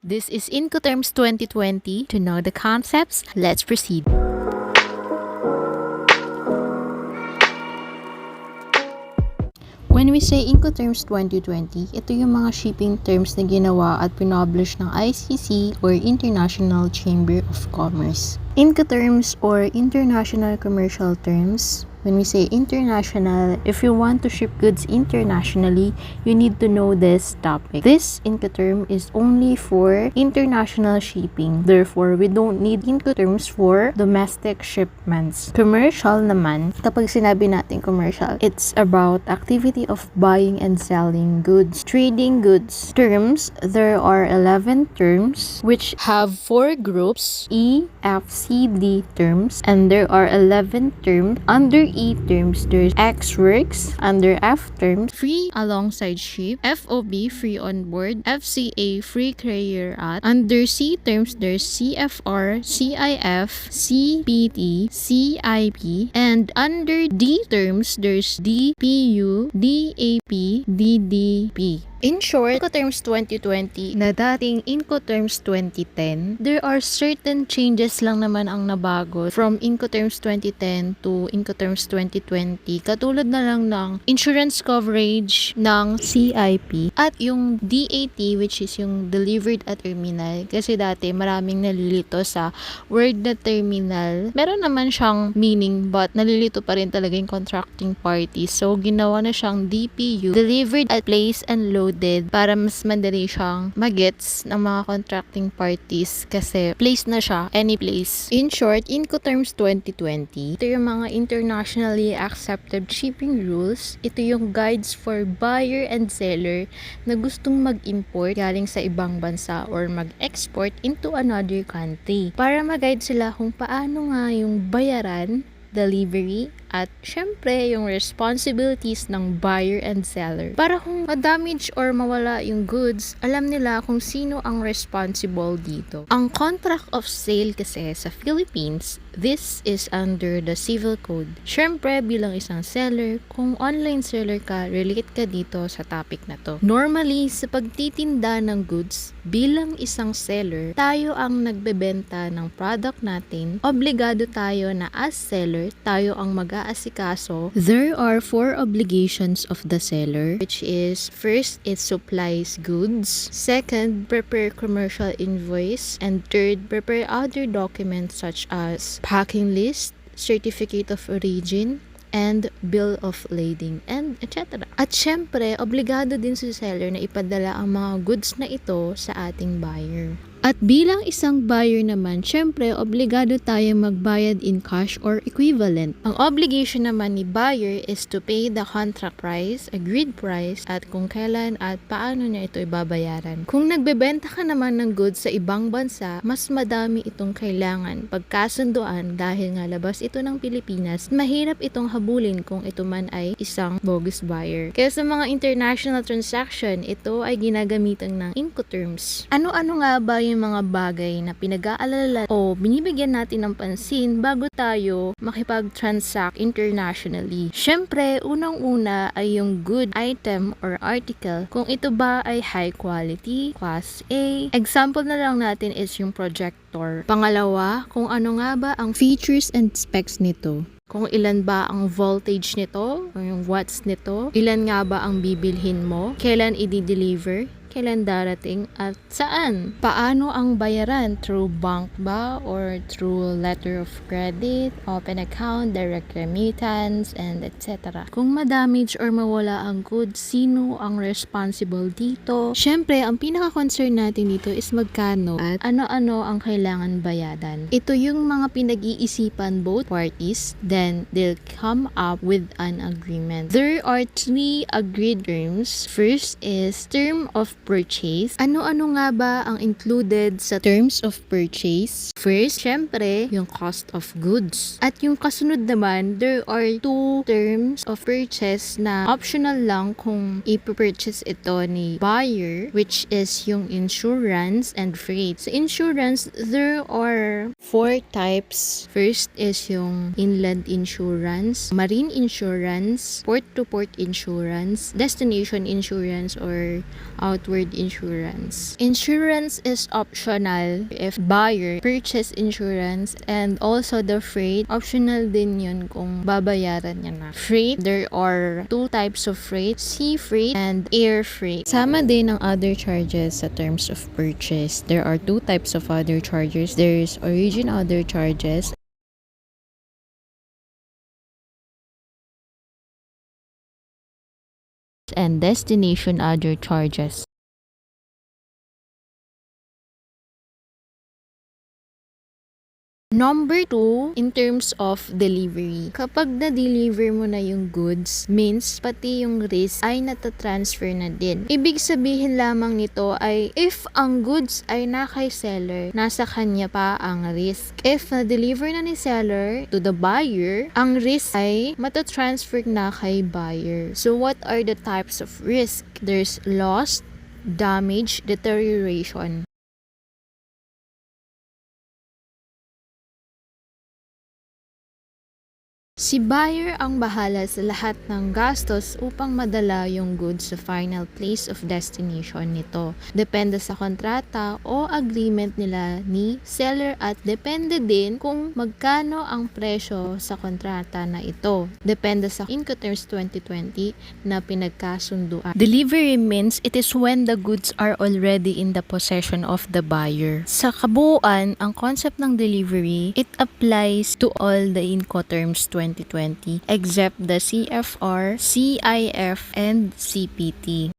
This is INCOTERMS 2020. To know the concepts, let's proceed. When we say INCOTERMS 2020, ito yung mga shipping terms na ginawa at pinublish ng ICC or International Chamber of Commerce. INCOTERMS or International Commercial Terms. When we say international, if you want to ship goods internationally, you need to know this topic. This Incoterm is only for international shipping. Therefore, we don't need Incoterms for domestic shipments. Commercial naman, kapag sinabi natin commercial, it's about activity of buying and selling goods, trading goods. Terms, there are 11 terms which have 4 groups, E, F, C, D terms, and there are 11 terms. Under E terms, there's X works. Under F terms, free alongside ship. FOB, free on board. FCA, free carrier at. Under C terms, there's CFR, CIF, CPT, CIP. And under D terms, there's DPU, DAP, DDP. In short, INCOTERMS 2020 na dating INCOTERMS 2010, there are certain changes lang naman ang nabago from INCOTERMS 2010 to INCOTERMS 2020. Katulad na lang ng insurance coverage ng CIP at yung DAT, which is yung delivered at terminal. Kasi dati maraming nalilito sa word na terminal. Meron naman siyang meaning but nalilito pa rin talaga yung contracting party. So ginawa na siyang DPU, delivered at place and load para mas madali siyang magets ng mga contracting parties kasi place na siya, any place. In short, INCOTERMS 2020, ito yung mga internationally accepted shipping rules. Ito yung guides for buyer and seller na gustong mag-import galing sa ibang bansa or mag-export into another country. Para mag-guide sila kung paano nga yung bayaran, delivery, at syempre yung responsibilities ng buyer and seller. Para kung ma-damage or mawala yung goods, alam nila kung sino ang responsible dito. Ang contract of sale kasi sa Philippines, this is under the civil code. Syempre bilang isang seller, kung online seller ka, relate ka dito sa topic na to. Normally, sa pagtitinda ng goods, bilang isang seller, tayo ang nagbebenta ng product natin. Obligado tayo na as seller, tayo ang mag-aasikaso. There are 4 obligations of the seller, which is first, it supplies goods. Second, prepare commercial invoice. And third, prepare other documents such as packing list, certificate of origin, and bill of lading, and etc. At syempre, obligado din sa seller na ipadala ang mga goods na ito sa ating buyer. At bilang isang buyer naman, syempre, obligado tayo magbayad in cash or equivalent. Ang obligation naman ni buyer is to pay the contract price, agreed price, at kung kailan at paano niya ito ibabayaran. Kung nagbebenta ka naman ng goods sa ibang bansa, mas madami itong kailangan pagkasunduan dahil nga labas ito ng Pilipinas, mahirap itong habulin kung ito man ay isang bogus buyer. Kaya sa mga international transaction, ito ay ginagamitan ng INCOTERMS. Ano-ano nga ba yung mga bagay na pinag-aalala o binibigyan natin ng pansin bago tayo makipag-transact internationally? Syempre, unang-una ay yung good item or article. Kung ito ba ay high quality, class A. Example na lang natin is yung projector. Pangalawa, kung ano nga ba ang features and specs nito. Kung ilan ba ang voltage nito, o yung watts nito, ilan nga ba ang bibilhin mo, kailan i-deliver, kailan darating, at saan? Paano ang bayaran? Through bank ba or through letter of credit, open account, direct remittance, and etc. Kung ma-damage or mawala ang goods, sino ang responsible dito? Syempre, ang pinaka-concern natin dito is magkano at ano-ano ang kailangan bayadan. Ito yung mga pinag-iisipan both parties, then they'll come up with an agreement. There are 3 agreed terms. First is term of purchase. Ano-ano nga ba ang included sa terms of purchase? First, syempre, yung cost of goods. At yung kasunod naman, there are 2 terms of purchase na optional lang kung i-purchase ito ni buyer, which is yung insurance and freight. Sa insurance, there are 4 types. First is yung inland insurance, marine insurance, port-to-port insurance, destination insurance or outward word insurance. Insurance is optional if buyer purchase insurance, and also the freight, optional din yun kung babayaran niya na. Freight, there are two types of freight, sea freight and air freight. Sama din ang other charges sa terms of purchase. There are two types of other charges. There is origin other charges and destination other charges. Number 2, in terms of delivery. Kapag na-deliver mo na yung goods, means pati yung risk ay natatransfer na din. Ibig sabihin lamang nito ay if ang goods ay na kay seller, nasa kanya pa ang risk. If na-deliver na ni seller to the buyer, ang risk ay matatransfer na kay buyer. So what are the types of risk? There's loss, damage, deterioration. Si buyer ang bahala sa lahat ng gastos upang madala yung goods sa final place of destination nito. Depende sa kontrata o agreement nila ni seller at depende din kung magkano ang presyo sa kontrata na ito. Depende sa INCOTERMS 2020 na pinagkasunduan. Delivery means it is when the goods are already in the possession of the buyer. Sa kabuuan, ang concept ng delivery, it applies to all the INCOTERMS 2020 except the CFR, CIF, and CPT.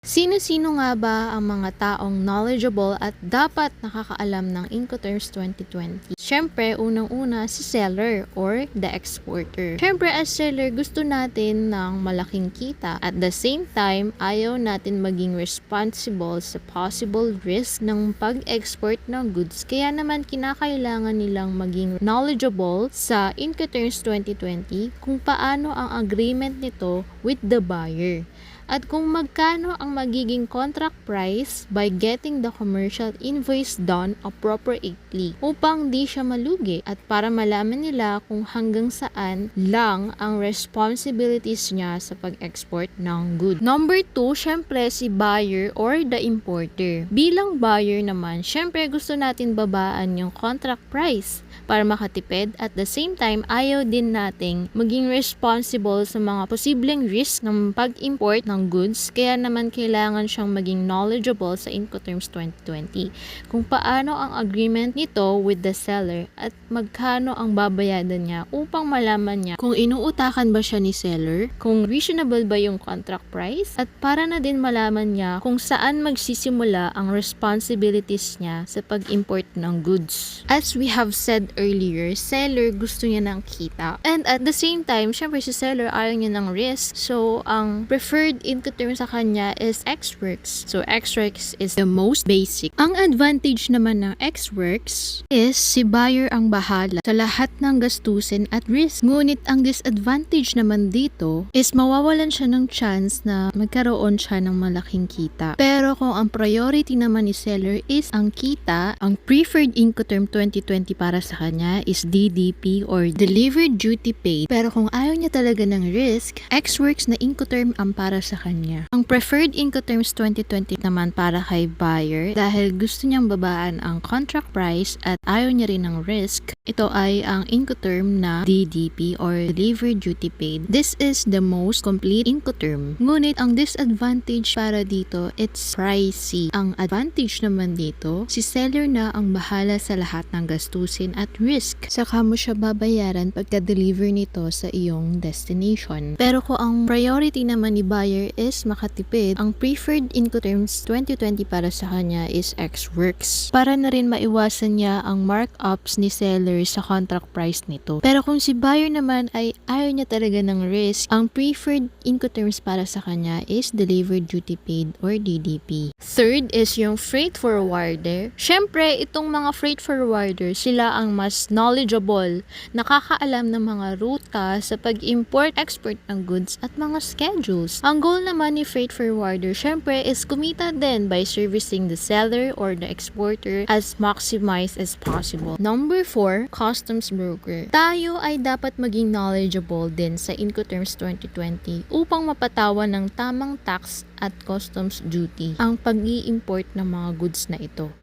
Sino-sino nga ba ang mga taong knowledgeable at dapat nakakaalam ng INCOTERMS 2020? Siyempre, unang-una si seller or the exporter. Siyempre, as seller, gusto natin ng malaking kita. At the same time, ayaw natin maging responsible sa possible risk ng pag-export ng goods. Kaya naman, kinakailangan nilang maging knowledgeable sa INCOTERMS 2020 kung paano ang agreement nito with the buyer. At kung magkano ang magiging contract price by getting the commercial invoice done appropriately upang di siya malugi at para malaman nila kung hanggang saan lang ang responsibilities niya sa pag-export ng good. Number 2, syempre si buyer or the importer. Bilang buyer naman, syempre gusto natin babaan yung contract price para makatipid at the same time ayaw din nating maging responsible sa mga posibleng risk ng pag-import ng goods, kaya naman kailangan siyang maging knowledgeable sa INCOTERMS 2020 kung paano ang agreement nito with the seller at magkano ang babayadan niya upang malaman niya kung inuutakan ba siya ni seller, kung reasonable ba yung contract price, at para na din malaman niya kung saan magsisimula ang responsibilities niya sa pag-import ng goods. As we have said earlier, seller gusto niya ng kita, and at the same time, syempre si seller ayaw niya ng risk, so ang preferred INCOTERMS sa kanya is Xworks. So Xworks is the most basic. Ang advantage naman ng Xworks is si buyer ang bahala sa lahat ng gastusin at risk. Ngunit ang disadvantage naman dito is mawawalan siya ng chance na magkaroon siya ng malaking kita. Pero kung ang priority naman ni seller is ang kita, ang preferred INCOTERM 2020 para sa kanya is DDP or Delivered Duty Paid. Pero kung ayaw niya talaga ng risk, Xworks na INCOTERM ang para sa kanya. Ang preferred INCOTERMS 2020 naman para kay buyer dahil gusto niyang babaan ang contract price at ayaw niya rin ng risk. Ito ay ang INCOTERM na DDP or Delivered Duty Paid. This is the most complete INCOTERM. Ngunit ang disadvantage para dito, it's pricey. Ang advantage naman dito, si seller na ang bahala sa lahat ng gastusin at risk. Saka mo siya babayaran pagka-deliver nito sa iyong destination. Pero kung ang priority naman ni buyer is makatipid, ang preferred INCOTERMS 2020 para sa kanya is Xworks. Para na rin maiwasan niya ang markups ni seller sa contract price nito. Pero kung si buyer naman ay ayaw niya talaga ng risk, ang preferred INCOTERMS para sa kanya is Delivered Duty Paid or DDP. Third is yung freight forwarder. Syempre, itong mga freight forwarder, sila ang mas knowledgeable, nakakaalam ng mga ruta sa pag-import, export ng goods at mga schedules. Ang goal naman ni freight forwarder, syempre, is kumita din by servicing the seller or the exporter as maximized as possible. Number 4, customs broker. Tayo ay dapat maging knowledgeable din sa INCOTERMS 2020 upang mapatawan ng tamang tax at customs duty ang pag-i-import ng mga goods na ito.